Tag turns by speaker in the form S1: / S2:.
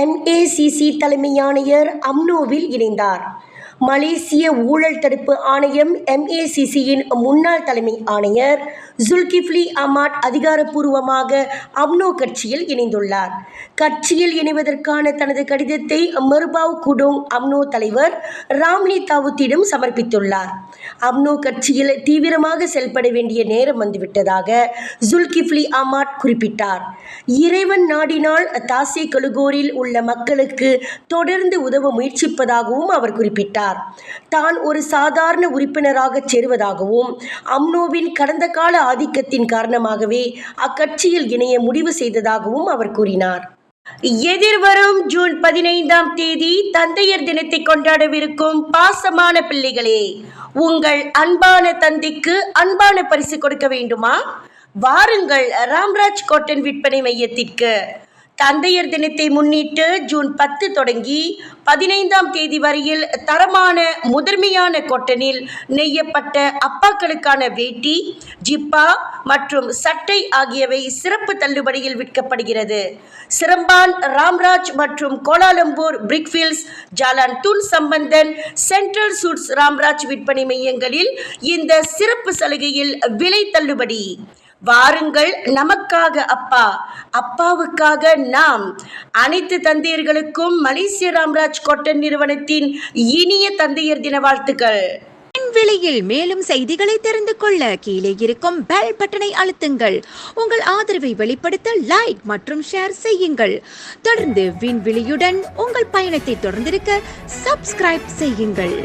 S1: MACC தலைமை ஆணையர் அம்னோவில் இணைந்தார். மலேசிய ஊழல் தடுப்பு ஆணையம் MACCயின் முன்னாள் தலைமை ஆணையர் ஜுல்கிஃப்லி அஹ்மத் அதிகாரப்பூர்வமாக அம்னோ கட்சியில் இணைந்துள்ளார். கட்சியில் இணைவதற்கான தனது கடிதத்தை மெர்பாவ் குடோங் அம்னோ தலைவர் ராம்லி தாவூத்திடம் சமர்ப்பித்துள்ளார். அம்னோ கட்சியில் தீவிரமாக செயல்பட வேண்டிய நேரம் வந்துவிட்டதாக ஜுல்கிஃப்லி அஹ்மத் குறிப்பிட்டார். இறைவன் நாடினால் தாசே கலுகோரில் உள்ள மக்களுக்கு தொடர்ந்து உதவ முயற்சிப்பதாகவும் அவர் குறிப்பிட்டார். தான் ஒரு சாதாரண உறுப்பினராக சேருவதாகவும் அம்னோவின் கடந்த கால ஆதிக்கத்தின் காரணமாகவே அக்கட்சியில் இணைய முடிவு செய்ததாகவும் அவர் கூறினார். எதிர்வரும் ஜூன் 15ஆம் தேதி தந்தையர் தினத்தை கொண்டாடவிருக்கும் பாசமான பிள்ளைகளே, உங்கள் அன்பான தந்தைக்கு அன்பான பரிசு கொடுக்க வேண்டுமா? வாருங்கள் ராம்ராஜ் காட்டன் விற்பனை மையத்திற்கு. தந்தையர் தினத்தை முன்னிட்டு ஜூன் 10 தொடங்கி 15ஆம் தேதி வரையில் தரமான முதன்மையான காட்டனில் நெய்யப்பட்ட அப்பாக்களுக்கான வேட்டி, ஜிப்பா மற்றும் சட்டை ஆகியவை சிறப்பு தள்ளுபடியில் விற்கப்படுகிறது. சிரம்பான், ராம்ராஜ் மற்றும் Kuala Lumpur Brickfields, Jalan Tun Sambanthan, Central Suites Ramraj விற்பனை மையங்களில் இந்த சிறப்பு சலுகையில் விலை தள்ளுபடி. வாருங்கள், நமக்காக அப்பா, அப்பாவுக்காக நாம். அனைத்து தந்தையர்களுக்கும் மலேசிய ராம்ராஜ் காட்டன் நிறுவனத்தின் இனிய தந்தையர் தின வாழ்த்துக்கள்.
S2: விலையில் மேலும் செய்திகளை தெரிந்து கொள்ள கீழே இருக்கும் பெல் பட்டனை அழுத்துங்கள். உங்கள் ஆதரவை வெளிப்படுத்த லைக் மற்றும் ஷேர் செய்யுங்கள். தொடர்ந்து விண்வெளியுடன் உங்கள் பயணத்தை தொடர்ந்திருக்க சப்ஸ்கிரைப் செய்யுங்கள்.